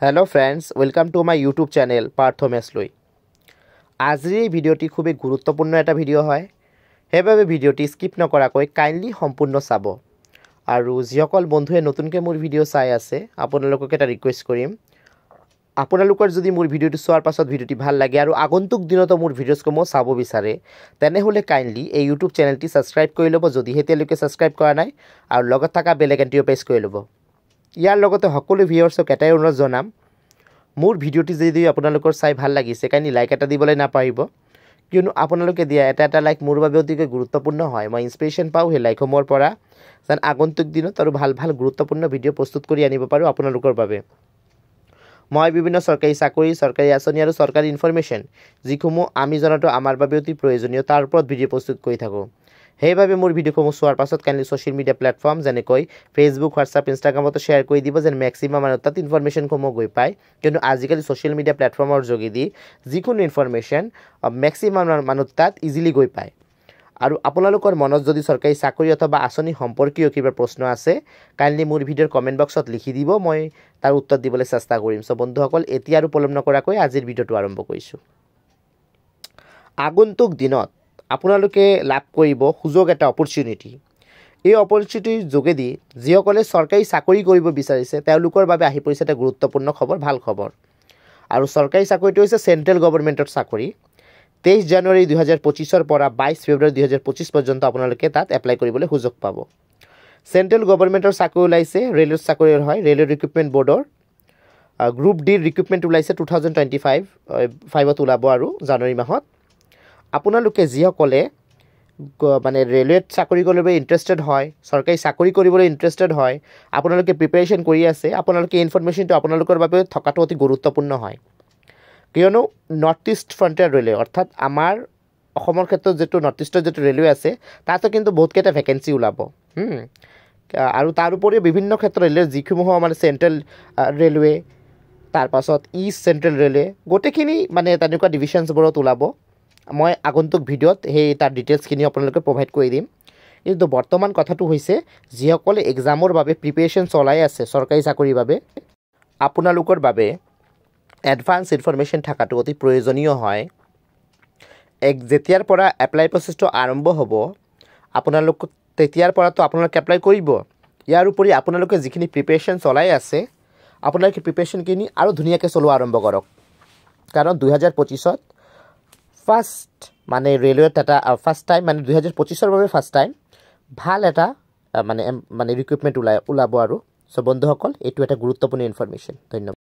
Hello friends, welcome to my YouTube channel Parthomes Lui. আজিৰ এই ভিডিঅ'টি খুবেই গুৰুত্বপূৰ্ণ এটা ভিডিঅ' হয়। সেইবাবে ভিডিঅ'টি স্কিপ নকৰাকৈ কাইণ্ডলি সম্পূৰ্ণ চাব। আৰু যিসকল বন্ধুৱে নতুনকৈ মোৰ ভিডিঅ' চাই আছে, আপোনালোকক এটা ৰিকুৱেষ্ট কৰিম। আপোনালোকৰ যদি মোৰ ভিডিঅ'টো চোৱাৰ পাছত ভিডিঅ'টি ভাল লাগে আৰু আগন্তুক দিনতো মোৰ ভিডিঅ'সমূহ চাব বিচাৰে, তেনেহ'লে কাইণ্ডলি এই YouTube চেনেলটি ছাবস্ক্ৰাইব কৰি ল'ব যদি এতিয়ালৈকে ছাবস্ক্ৰাইব কৰা নাই, আৰু লগত থকা বেল আইকনটিও প্ৰেছ কৰি ল'ব। ইয়াৰ লগতে সকলো ভিউৱাৰ্ছক এটাই অনুৰোধ জনাম, মোৰ ভিডিঅ'টি যদি আপোনালোকৰ চাই ভাল লাগিছে কাইণ্ডলি লাইক এটা দিবলৈ নাপাহৰিব, কিয়নো আপোনালোকে দিয়া এটা লাইক মোৰ বাবে অতিকৈ গুৰুত্বপূৰ্ণ হয়। মই ইনস্পিৰেশ্যন পাওঁ সেই লাইকসমূহৰ পৰা, যেন আগন্তুক দিনত আৰু ভাল গুৰুত্বপূৰ্ণ ভিডিঅ' প্ৰস্তুত কৰি আনিব পাৰোঁ আপোনালোকৰ বাবে। মই বিভিন্ন চৰকাৰী চাকৰি, চৰকাৰী আঁচনি আৰু চৰকাৰী ইনফৰমেশ্যন যিসমূহ আমি জনাটো আমাৰ বাবে অতি প্ৰয়োজনীয় তাৰ ওপৰত ভিডিঅ' প্ৰস্তুত কৰি থাকোঁ। সেইবাবে মোৰ ভিডিঅ'সমূহ চোৱাৰ পাছত কাইণ্ডলি ছ'চিয়েল মিডিয়া প্লেটফৰ্ম যেনেকৈ ফেচবুক, হোৱাটছআপ, ইনষ্টাগ্ৰামতো শ্বেয়াৰ কৰি দিব, যেন মেক্সিমাম মানুহ তাত ইনফৰমেশ্যনসমূহ গৈ পায়। কিন্তু আজিকালি ছ'চিয়েল মিডিয়া প্লেটফৰ্মৰ যোগেদি যিকোনো ইনফৰমেশ্যন মেক্সিমাম মানুহ তাত ইজিলি গৈ পায়। আৰু আপোনালোকৰ মনত যদি চৰকাৰী চাকৰি অথবা আঁচনি সম্পৰ্কীয় কিবা প্ৰশ্ন আছে, কাইণ্ডলি মোৰ ভিডিঅ'ৰ কমেণ্ট বক্সত লিখি দিব, মই তাৰ উত্তৰ দিবলৈ চেষ্টা কৰিম। চ' বন্ধুসকল, এতিয়া আৰু পলম নকৰাকৈ আজিৰ ভিডিঅ'টো আৰম্ভ কৰিছোঁ। আগন্তুক দিনত আপোনালোকে লাভ কৰিব সুযোগ এটা, অপৰচুনিটি। এই অপৰচুনিটিৰ যোগেদি যিসকলে চৰকাৰী চাকৰি কৰিব বিচাৰিছে তেওঁলোকৰ বাবে আহি পৰিছে এটা গুৰুত্বপূৰ্ণ খবৰ, ভাল খবৰ। আৰু চৰকাৰী চাকৰিটো হৈছে চেণ্ট্ৰেল গভৰ্ণমেণ্টৰ চাকৰি। 23 জানুৱাৰী 2025 পৰা 22 ফেব্ৰুৱাৰী 2025 পৰ্যন্ত আপোনালোকে তাত এপ্লাই কৰিবলৈ সুযোগ পাব। চেণ্ট্ৰেল গভৰ্ণমেণ্টৰ চাকৰি ওলাইছে, ৰেলৱেৰ চাকৰি হয়, ৰেলৱে ৰিক্ৰুটমেণ্ট বৰ্ডৰ গ্ৰুপ ডিৰ ৰিক্ৰুটমেণ্ট ওলাইছে 2025 ওলাব আৰু জানুৱাৰী মাহত। আপোনালোকে যিসকলে মানে ৰেলৱেত চাকৰি কৰিবলৈ ইণ্টাৰেষ্টেড হয়, চৰকাৰী চাকৰি কৰিবলৈ ইণ্টাৰেষ্টেড হয়, আপোনালোকে প্ৰিপেৰেশ্যন কৰি আছে, আপোনালোকে ইনফৰমেশ্যনটো আপোনালোকৰ বাবে থকাটো অতি গুৰুত্বপূৰ্ণ হয়। কিয়নো নৰ্থ ইষ্ট ফ্ৰণ্টিয়াৰ ৰেলৱে, অৰ্থাৎ আমাৰ অসমৰ ক্ষেত্ৰত যিটো নৰ্থ ইষ্টৰ যিটো ৰেলৱে আছে তাতো কিন্তু বহুতকেইটা ভেকেঞ্চি ওলাব। আৰু তাৰ উপৰিও বিভিন্ন ক্ষেত্ৰত ৰেলৱে যিসমূহ মানে চেণ্ট্ৰেল ৰেলৱে, তাৰপাছত ইষ্ট চেণ্ট্ৰেল ৰেলৱে, গোটেইখিনি মানে তেনেকুৱা ডিভিশ্যনছবোৰত ওলাব। মই আগন্তুক ভিডিঅ'ত সেই তাৰ ডিটেইলছখিনি আপোনালোকে প্ৰভাইড কৰি দিম। কিন্তু বৰ্তমান কথাটো হৈছে, যিসকলে এক্সামৰ বাবে প্ৰিপেৰেশ্যন চলাই আছে চৰকাৰী চাকৰিৰ বাবে, আপোনালোকৰ বাবে এডভান্স ইনফৰমেশ্যন থকাটো অতি প্ৰয়োজনীয় হয়। যেতিয়াৰ পৰা এপ্লাই প্ৰচেছটো আৰম্ভ হ'ব, আপোনালোক তেতিয়াৰ পৰাতো আপোনালোকে এপ্লাই কৰিব। ইয়াৰ উপৰি আপোনালোকে যিখিনি প্ৰিপেৰেশ্যন চলাই আছে, আপোনালোকে প্ৰিপেৰেশ্যনখিনি আৰু ধুনীয়াকৈ চলোৱা আৰম্ভ কৰক। কাৰণ 2025 ফাৰ্ষ্ট মানে ৰেলৱেত এটা ফাৰ্ষ্ট টাইম, মানে 2025 বাবে ফাৰ্ষ্ট টাইম ভাল এটা মানে ৰিক্ৰুটমেণ্ট ওলাব আৰু। চ' বন্ধুসকল, এইটো এটা গুৰুত্বপূৰ্ণ ইনফৰমেশ্যন। ধন্যবাদ।